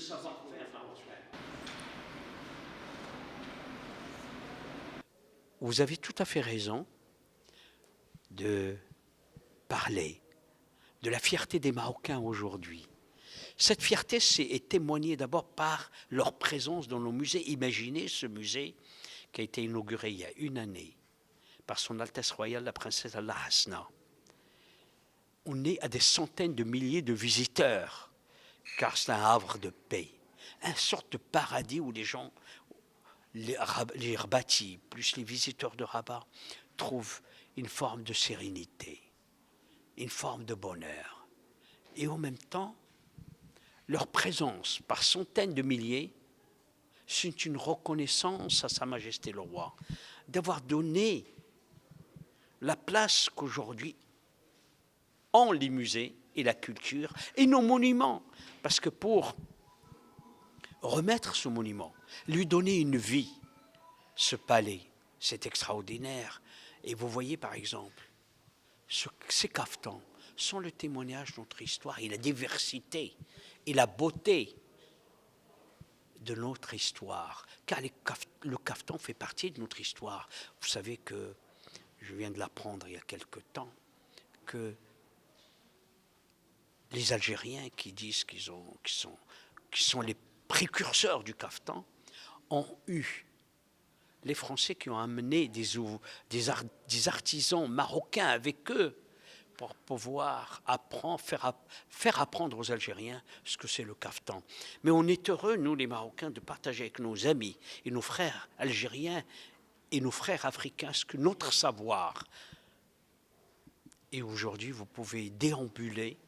savoir-faire marocain. Vous avez tout à fait raison de parler de la fierté des Marocains aujourd'hui. Cette fierté est témoignée d'abord par leur présence dans nos musées. Imaginez ce musée qui a été inauguré il y a une année par son Altesse Royale la Princesse Allah Hasna. On est à des centaines de milliers de visiteurs, car c'est un havre de paix, une sorte de paradis où les gens, les Rabatis, plus les visiteurs de Rabat, trouvent une forme de sérénité, une forme de bonheur. Et en même temps, leur présence par centaines de milliers, c'est une reconnaissance à Sa Majesté le Roi d'avoir donné la place qu'aujourd'hui ont les musées et la culture et nos monuments. Parce que pour remettre ce monument, lui donner une vie, ce palais, c'est extraordinaire. Et vous voyez par exemple, ces caftans sont le témoignage de notre histoire et la diversité et la beauté de notre histoire. Car le caftan fait partie de notre histoire. Vous savez que, je viens de l'apprendre il y a quelque temps, que les Algériens qui disent qu'ils sont les précurseurs du caftan ont eu les Français qui ont amené des artisans marocains avec eux pour pouvoir faire apprendre aux Algériens ce que c'est le caftan. Mais on est heureux, nous les Marocains, de partager avec nos amis et nos frères algériens et nos frères africains ce que notre savoir. Et aujourd'hui, vous pouvez déambuler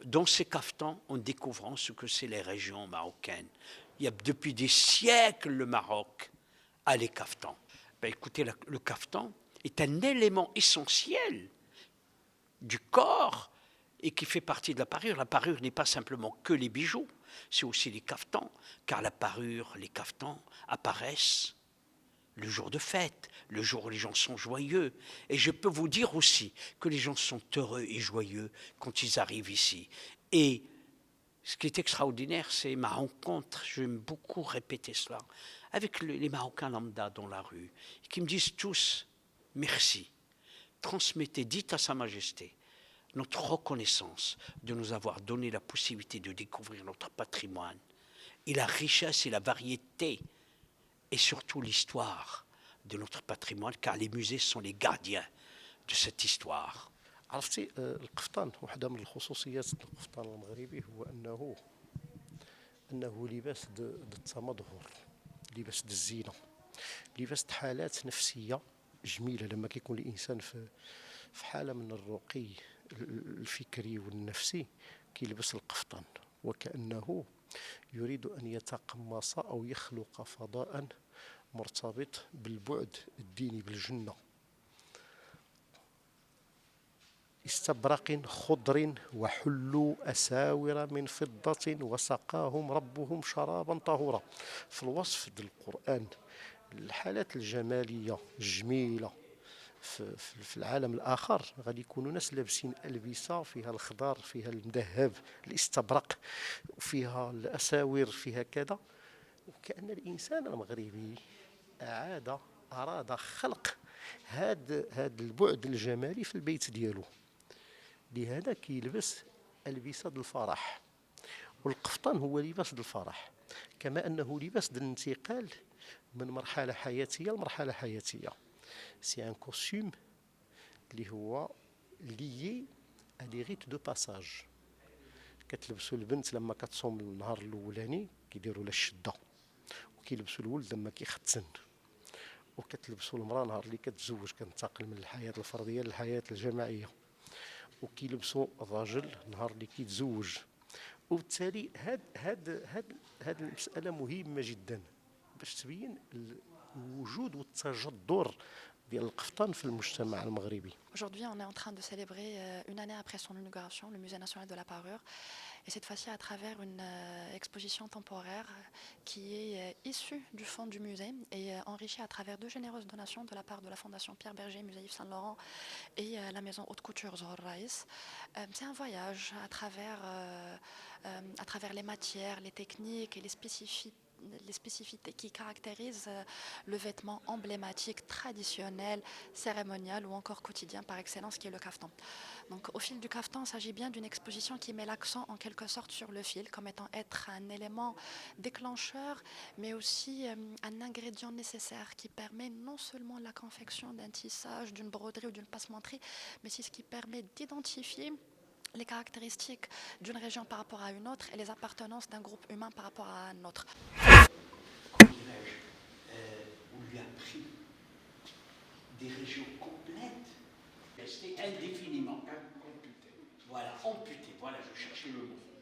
dans ces caftans en découvrant ce que c'est les régions marocaines. Il y a depuis des siècles le Maroc a les caftans. Ben, écoutez, le caftan est un élément essentiel du corps et qui fait partie de la parure. La parure n'est pas simplement que les bijoux, c'est aussi les caftans, car la parure, les caftans apparaissent le jour de fête, le jour où les gens sont joyeux. Et je peux vous dire aussi que les gens sont heureux et joyeux quand ils arrivent ici. Et ce qui est extraordinaire, c'est ma rencontre, j'aime beaucoup répéter cela, avec les Marocains lambda dans la rue, qui me disent tous merci. Transmettez, dites à Sa Majesté notre reconnaissance de nous avoir donné la possibilité de découvrir notre patrimoine et la richesse et la variété et surtout l'histoire de notre patrimoine, car les musées sont les gardiens de cette histoire. عرفتي القفطان واحدة من الخصوصيات القفطان المغربي هو أنه لباس التمظهر، لباس الزينة، لباس حالات نفسية جميلة. لما كيكون الإنسان في حالة من الرقي الفكري والنفسي كيلبس القفطان وكأنه يريد أن يتقمص أو يخلق فضاء مرتبط بالبعد الديني بالجنة. استبرق خضر وحلوا أساور من فضة وسقاهم ربهم شرابا طهورا. في الوصف ديال القرآن الحالات الجمالية الجميلة في العالم الآخر غادي يكونوا ناس لابسين ألبسة فيها الخضر، فيها المذهب، الاستبرق، فيها الأساور، فيها كذا. وكأن الإنسان المغربي أراد خلق هذا البعد الجمالي في البيت ديالو. لهذا كيلبس ألبسة الفرح، والقفطان هو لباس الفرح، كما أنه لباس الانتقال من مرحلة حياتية لمرحلة حياتية. سي ان كوستيم اللي هو ليي ا دي ريت دو باساج. كتلبسوا البنت لما كتصوم النهار الاولاني كيديروا لها الشده، وكيلبسوا الولد لما كيختن، وكتلبسوا المراه نهار اللي كتزوج كتنتقل من الحياه الفرديه للحياه الجماعيه، وكيلبسوا الراجل نهار اللي كيتزوج. وبالتالي هاد المساله مهمه جدا باش تبين الوجود والتجذر ديال القفطان في المجتمع المغربي. Aujourd'hui, on est en train de célébrer une année après son inauguration, le Musée national de la parure, et cette fois-ci à travers une exposition temporaire qui est issue du fond du musée et enrichie à travers deux généreuses donations de la part de la Fondation Pierre Berger, Musée Yves Saint-Laurent et la maison haute couture Zohar Raïs. C'est un voyage à travers les matières, les techniques et les spécificités qui caractérisent le vêtement emblématique, traditionnel, cérémonial ou encore quotidien par excellence qui est le caftan. Donc au fil du caftan, il s'agit bien d'une exposition qui met l'accent en quelque sorte sur le fil comme étant être un élément déclencheur mais aussi un ingrédient nécessaire qui permet non seulement la confection d'un tissage, d'une broderie ou d'une passementerie, mais c'est ce qui permet d'identifier les caractéristiques d'une région par rapport à une autre et les appartenances d'un groupe humain par rapport à un autre. On lui a pris des régions complètes, restées indéfiniment. Amputées. Voilà, amputées, voilà, je cherchais le mot.